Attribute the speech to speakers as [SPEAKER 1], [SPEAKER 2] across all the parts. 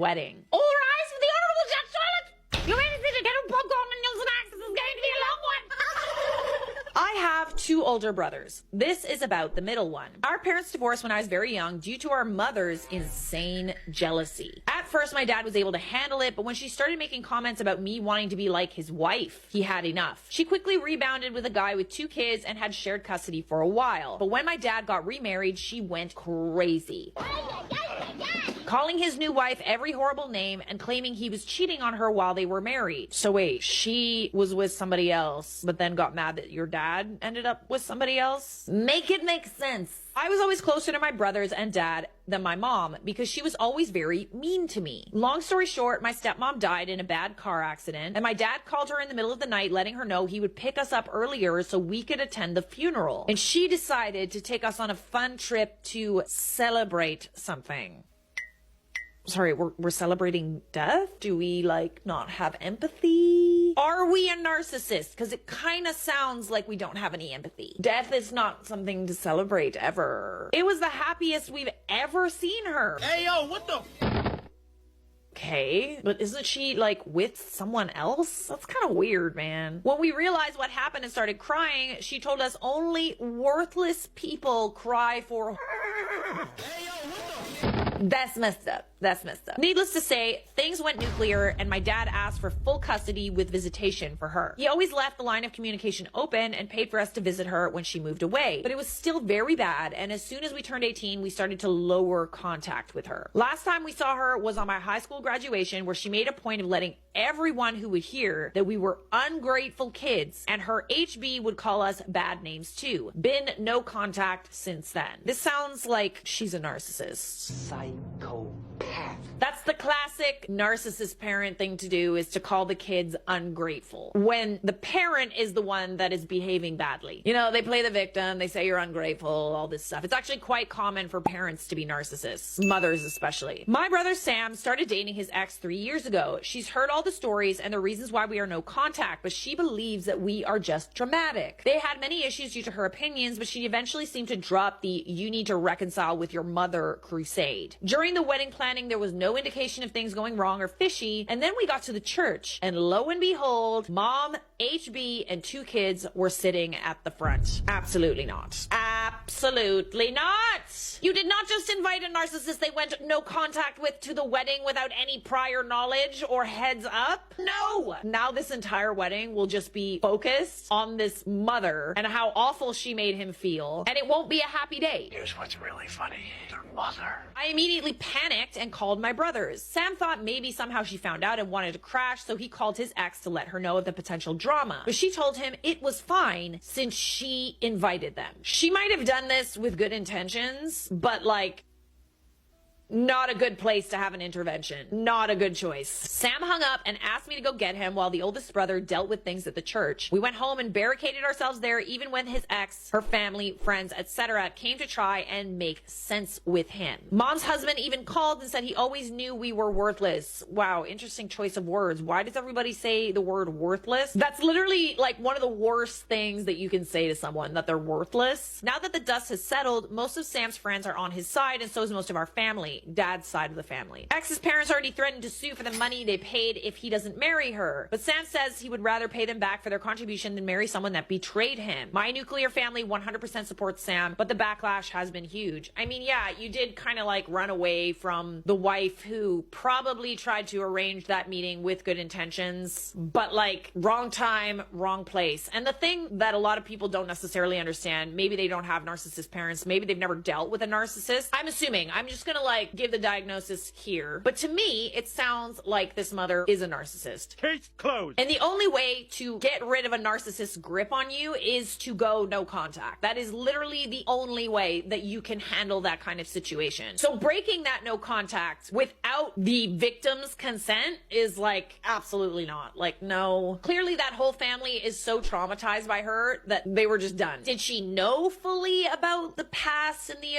[SPEAKER 1] wedding. All rise for the Honorable Judge Charlotte! You ready to get a popcorn and your snacks? This is going to be a long one! I have 2 older brothers. This is about the middle one. Our parents divorced when I was very young due to our mother's insane jealousy. At first, my dad was able to handle it, but when she started making comments about me wanting to be like his wife, he had enough. She quickly rebounded with a guy with 2 kids and had shared custody for a while. But when my dad got remarried, she went crazy, calling his new wife every horrible name and claiming he was cheating on her while they were married. So wait, she was with somebody else, but then got mad that your dad ended up with somebody else? Make it make sense. I was always closer to my brothers and dad than my mom because she was always very mean to me. Long story short, my stepmom died in a bad car accident, and my dad called her in the middle of the night letting her know he would pick us up earlier so we could attend the funeral. And she decided to take us on a fun trip to celebrate something. Sorry, we're celebrating death? Do we, like, not have empathy? Are we a narcissist? Because it kind of sounds like we don't have any empathy. Death is not something to celebrate ever. It was the happiest we've ever seen her.
[SPEAKER 2] Hey, yo, what the...
[SPEAKER 1] Okay, but isn't she, like, with someone else? That's kind of weird, man. When we realized what happened and started crying, she told us only worthless people cry for...
[SPEAKER 2] Hey, yo, what the...
[SPEAKER 1] That's messed up. That's messed up. Needless to say, things went nuclear and my dad asked for full custody with visitation for her. He always left the line of communication open and paid for us to visit her when she moved away. But it was still very bad, and as soon as we turned 18, we started to lower contact with her. Last time we saw her was on my high school graduation, where she made a point of letting everyone who would hear that we were ungrateful kids, and her HB would call us bad names too. Been no contact since then. This sounds like she's a narcissist.
[SPEAKER 2] Psychopath.
[SPEAKER 1] That's the classic narcissist parent thing to do, is to call the kids ungrateful when the parent is the one that is behaving badly. You know, they play the victim, they say you're ungrateful, all this stuff. It's actually quite common for parents to be narcissists, mothers especially. My brother Sam started dating his ex 3 years ago. She's heard all the stories and the reasons why we are no contact, but she believes that we are just dramatic. They had many issues due to her opinions, but she eventually seemed to drop the "you need to reconcile with your mother" crusade. During the wedding planning, there was no indication of things going wrong or fishy, and then we got to the church, and lo and behold, mom, HB, and 2 kids were sitting at the front. Absolutely not. Absolutely not! You did not just invite a narcissist they went no contact with to the wedding without any prior knowledge or heads up. No! Now this entire wedding will just be focused on this mother and how awful she made him feel, and it won't be a happy day.
[SPEAKER 2] Here's what's really funny. Their mother.
[SPEAKER 1] I immediately panicked and called my brothers. Sam thought maybe somehow she found out and wanted to crash, so he called his ex to let her know of the potential drama. But she told him it was fine since she invited them. She might have done this with good intentions, but like, not a good place to have an intervention. Not a good choice. Sam hung up and asked me to go get him while the oldest brother dealt with things at the church. We went home and barricaded ourselves there, even when his ex, her family, friends, etc. came to try and make sense with him. Mom's husband even called and said he always knew we were worthless. Wow, interesting choice of words. Why does everybody say the word worthless? That's literally like one of the worst things that you can say to someone, that they're worthless. Now that the dust has settled, most of Sam's friends are on his side, and so is most of our family. Dad's side of the family. Ex's parents already threatened to sue for the money they paid if he doesn't marry her, but Sam says he would rather pay them back for their contribution than marry someone that betrayed him. My nuclear family 100% supports Sam, but the backlash has been huge. I mean, yeah, you did kind of like run away from the wife who probably tried to arrange that meeting with good intentions, but like, wrong time, wrong place. And the thing that a lot of people don't necessarily understand, maybe they don't have narcissist parents, maybe they've never dealt with a narcissist. I'm assuming, I'm just gonna like give the diagnosis here, but to me it sounds like this mother is a narcissist.
[SPEAKER 2] Case closed.
[SPEAKER 1] And the only way to get rid of a narcissist's grip on you is to go no contact. That is literally the only way that you can handle that kind of situation. So breaking that no contact without the victim's consent is like, absolutely not. Like, no. Clearly that whole family is so traumatized by her that they were just done. Did she know fully about the past and the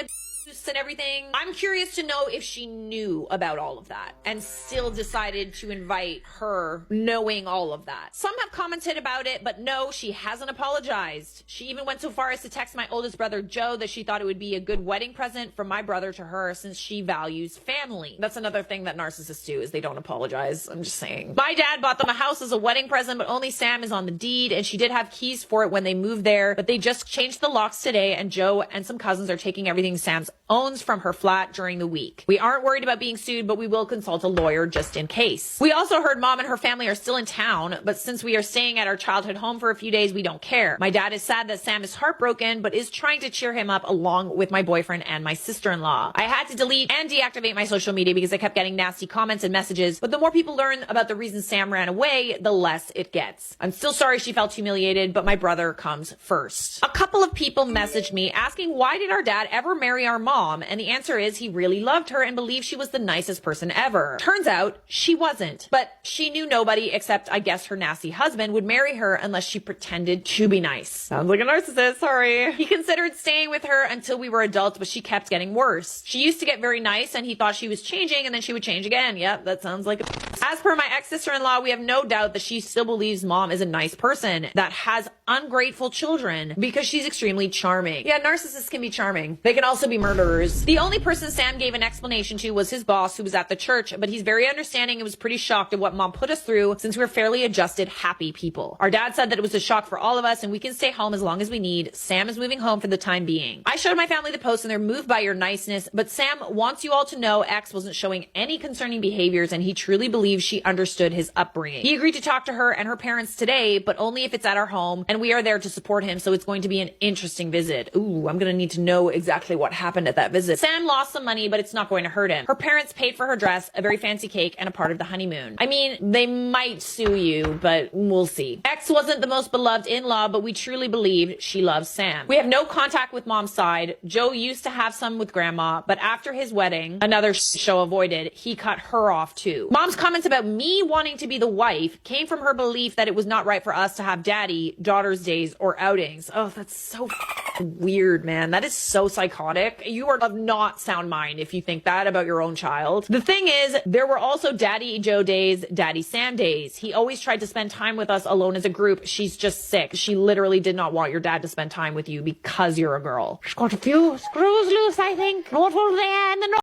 [SPEAKER 1] and everything. I'm curious to know if she knew about all of that and still decided to invite her knowing all of that. Some have commented about it, but no, she hasn't apologized. She even went so far as to text my oldest brother Joe that she thought it would be a good wedding present from my brother to her since she values family. That's another thing that narcissists do, is they don't apologize. I'm just saying. My dad bought them a house as a wedding present, but only Sam is on the deed, and she did have keys for it when they moved there, but they just changed the locks today, and Joe and some cousins are taking everything Sam's owns from her flat during the week. We aren't worried about being sued, but we will consult a lawyer just in case. We also heard Mom and her family are still in town, but since we are staying at our childhood home for a few days, we don't care. My dad is sad that Sam is heartbroken, but is trying to cheer him up along with my boyfriend and my sister-in-law. I had to delete and deactivate my social media because I kept getting nasty comments and messages, but the more people learn about the reason Sam ran away, the less it gets. I'm still sorry she felt humiliated, but my brother comes first. A couple of people messaged me asking why did our dad ever marry our mom, and the answer is he really loved her and believed she was the nicest person ever. Turns out she wasn't, but she knew nobody except I guess her nasty husband would marry her unless she pretended to be nice. Sounds like a narcissist, sorry. He considered staying with her until we were adults, but she kept getting worse. She used to get very nice and he thought she was changing and then she would change again. Yep, that sounds like As per my ex-sister-in-law, we have no doubt that she still believes Mom is a nice person that has ungrateful children because she's extremely charming. Yeah, narcissists can be charming. They can also be murderers. The only person Sam gave an explanation to was his boss who was at the church, but he's very understanding and was pretty shocked at what Mom put us through since we're fairly adjusted, happy people. Our dad said that it was a shock for all of us and we can stay home as long as we need. Sam is moving home for the time being. I showed my family the post and they're moved by your niceness, but Sam wants you all to know X wasn't showing any concerning behaviors and he truly believes she understood his upbringing. He agreed to talk to her and her parents today, but only if it's at our home, and we are there to support him, so it's going to be an interesting visit. Ooh, I'm gonna need to know exactly what happened at that visit. Sam lost some money, but it's not going to hurt him. Her parents paid for her dress, a very fancy cake, and a part of the honeymoon. I mean, they might sue you, but we'll see. X wasn't the most beloved in-law, but we truly believe she loves Sam. We have no contact with Mom's side. Joe used to have some with Grandma, but after his wedding, another show avoided, he cut her off too. Mom's comments about me wanting to be the wife came from her belief that it was not right for us to have daddy, daughter's days, or outings. Oh, that's so weird, man. That is so psychotic. You are of not sound mind if you think that about your own child. The thing is, there were also Daddy Joe days, Daddy Sam days. He always tried to spend time with us alone as a group. She's just sick. She literally did not want your dad to spend time with you because you're a girl. She's got a few screws loose, I think. Not over there in the